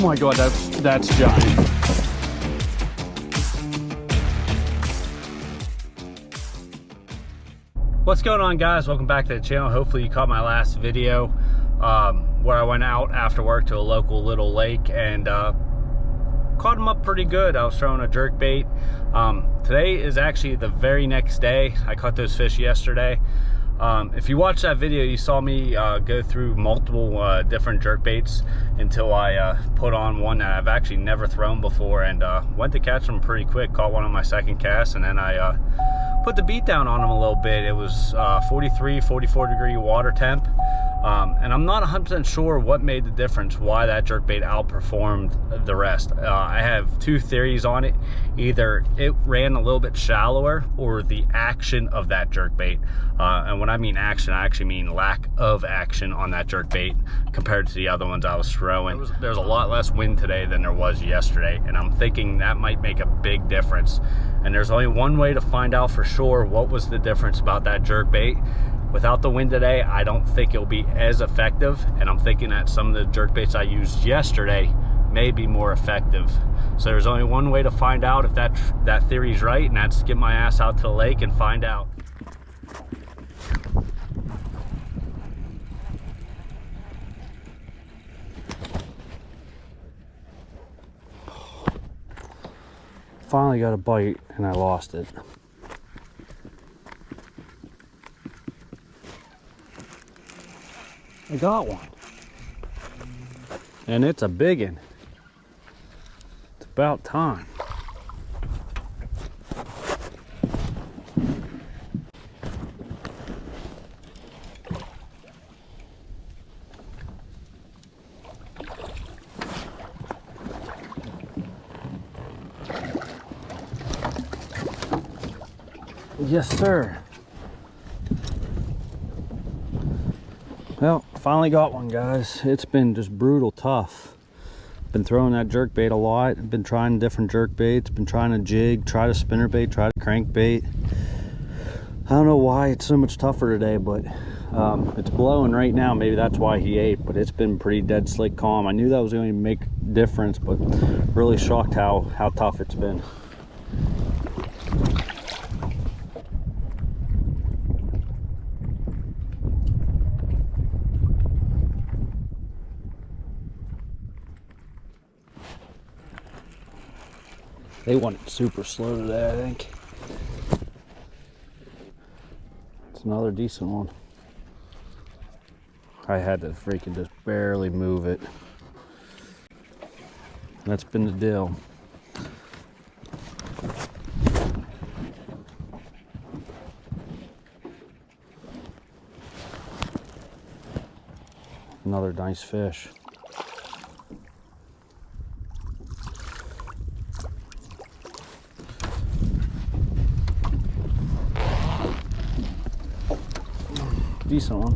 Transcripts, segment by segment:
my God, that's giant. What's going on, guys? Welcome back to the channel. Hopefully you caught my last video where I went out after work to a local little lake and caught them up pretty good. I was throwing a jerk bait. Today is actually the very next day. I caught those fish yesterday. If you watched that video, you saw me go through multiple different jerk baits until I put on one that I've actually never thrown before, and went to catch them pretty quick. Caught one on my second cast, and then I put the beat down on them a little bit. It was 43, 44 degree water temp. And I'm not 100% sure what made the difference, why that jerkbait outperformed the rest. I have two theories on it. Either it ran a little bit shallower, or the action of that jerkbait. And when I mean action, I actually mean lack of action on that jerkbait compared to the other ones I was throwing. There's a lot less wind today than there was yesterday, and I'm thinking that might make a big difference. And there's only one way to find out for sure what was the difference about that jerkbait. Without the wind today, I don't think it'll be as effective, and I'm thinking that some of the jerkbaits I used yesterday may be more effective. So there's only one way to find out if that theory's right, and that's to get my ass out to the lake and find out. Finally got a bite, and I lost it. I got one, and it's a big one. It's about time. Yes, sir. Well, finally got one, guys. It's been just brutal tough. Been throwing that jerk bait a lot. Been trying different jerk baits. Been trying to jig, try to spinner bait, try to crank bait. I don't know why it's so much tougher today, but it's blowing right now. Maybe that's why he ate, but it's been pretty dead slick calm. I knew that was going to make a difference, but really shocked how tough it's been. They want it super slow today, I think. It's another decent one. I had to freaking just barely move it. That's been the deal. Another nice fish. Decent one.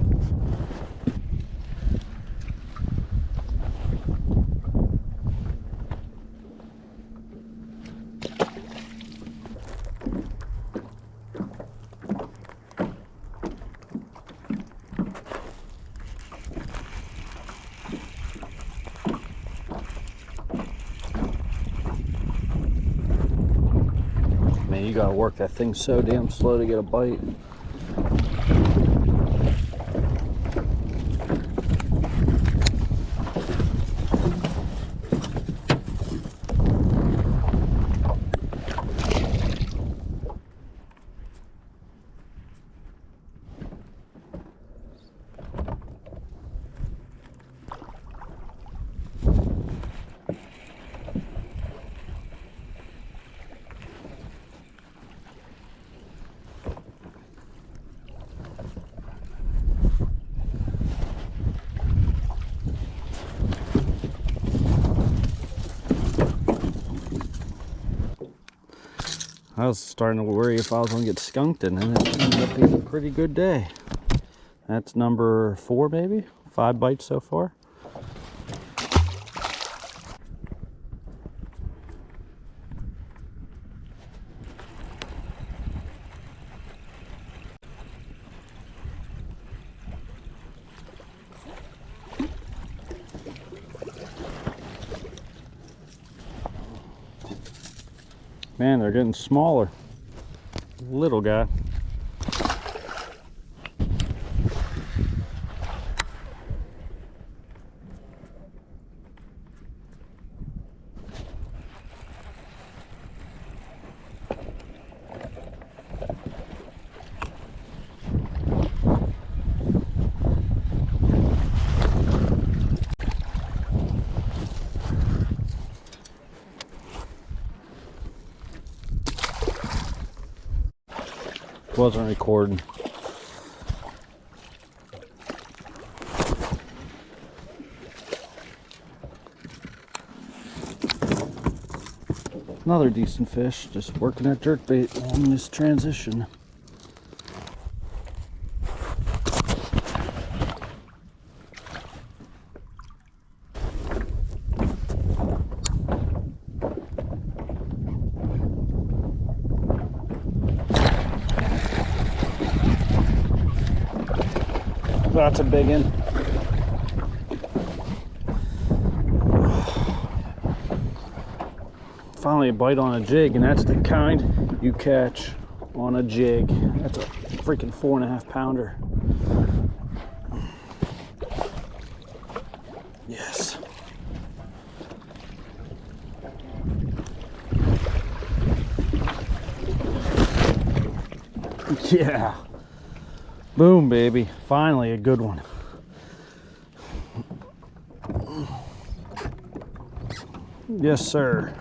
Man, you gotta work that thing so damn slow to get a bite. I was starting to worry if I was going to get skunked, and then it ended up being a pretty good day. That's number 4, maybe 5 bites so far. Man, they're getting smaller. Little guy. Wasn't recording. Another decent fish, just working at jerkbait on this transition. That's a big one. Finally a bite on a jig, and that's the kind you catch on a jig. That's a freaking 4.5 pounder. Yes. Yeah. Boom, baby. Finally a good one. Yes, sir.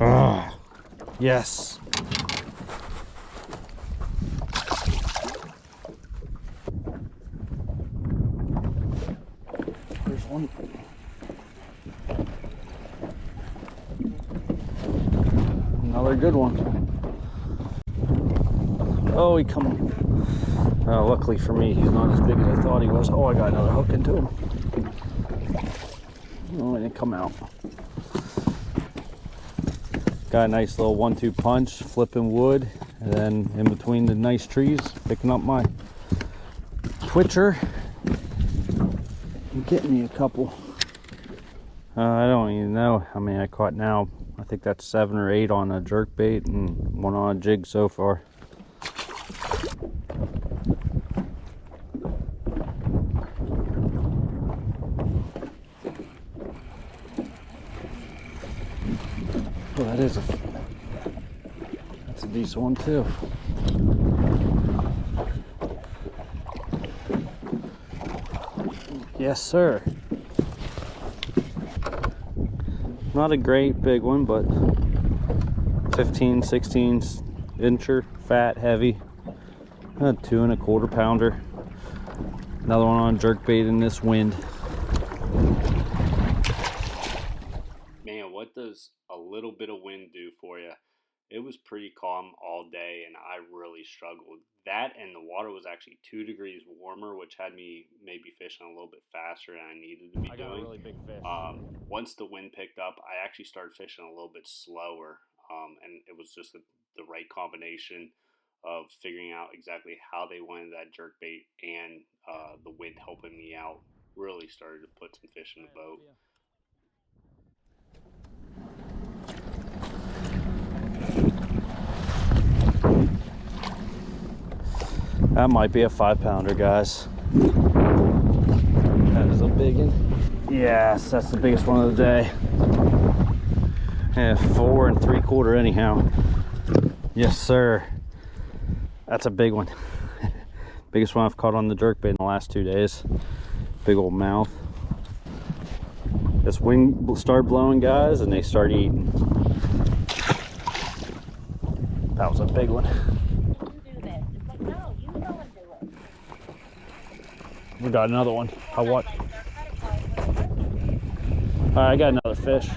Oh, yes. There's one. Another good one. Oh, he come. Luckily for me, he's not as big as I thought he was. Oh, I got another hook into him. Oh, it didn't come out. Got a nice little 1-2 punch, flipping wood, and then in between the nice trees, picking up my twitcher and getting me a couple. I don't even know how many I caught now. I think that's 7 or 8 on a jerkbait and 1 on a jig so far. Oh, that's a decent one too. Yes, sir. Not a great big one, but 15, 16 incher, fat, heavy. A 2.25 pounder. Another one on jerkbait in this wind. Man, what does a little bit of wind do for you? It was pretty calm all day, and I really struggled. That and the water was actually 2 degrees warmer, which had me maybe fishing a little bit faster than I needed to be doing. I got a really big fish. Once the wind picked up, I actually started fishing a little bit slower, and it was just the right combination of figuring out exactly how they wanted that jerkbait and the wind helping me out. Really started to put some fish in the boat. That might be a 5 pounder, guys. That is a big one. Yes, that's the biggest one of the day. Yeah, 4 3/4 anyhow. Yes, sir. That's a big one. Biggest one I've caught on the jerkbait in the last 2 days. Big old mouth. This wind started blowing, guys, and they start eating. That was a big one. We got another one. Alright, I got another fish.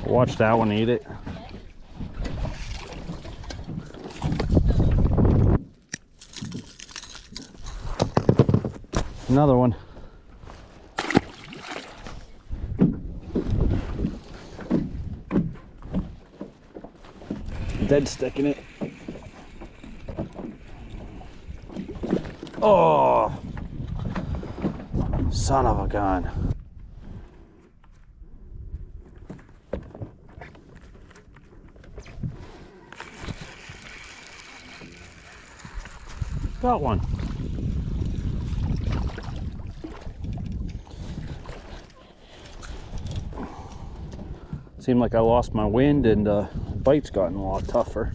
Watch that one eat it. Another one. Dead stick in it. Oh, son of a gun. Got one. Seemed like I lost my wind and the bite's gotten a lot tougher.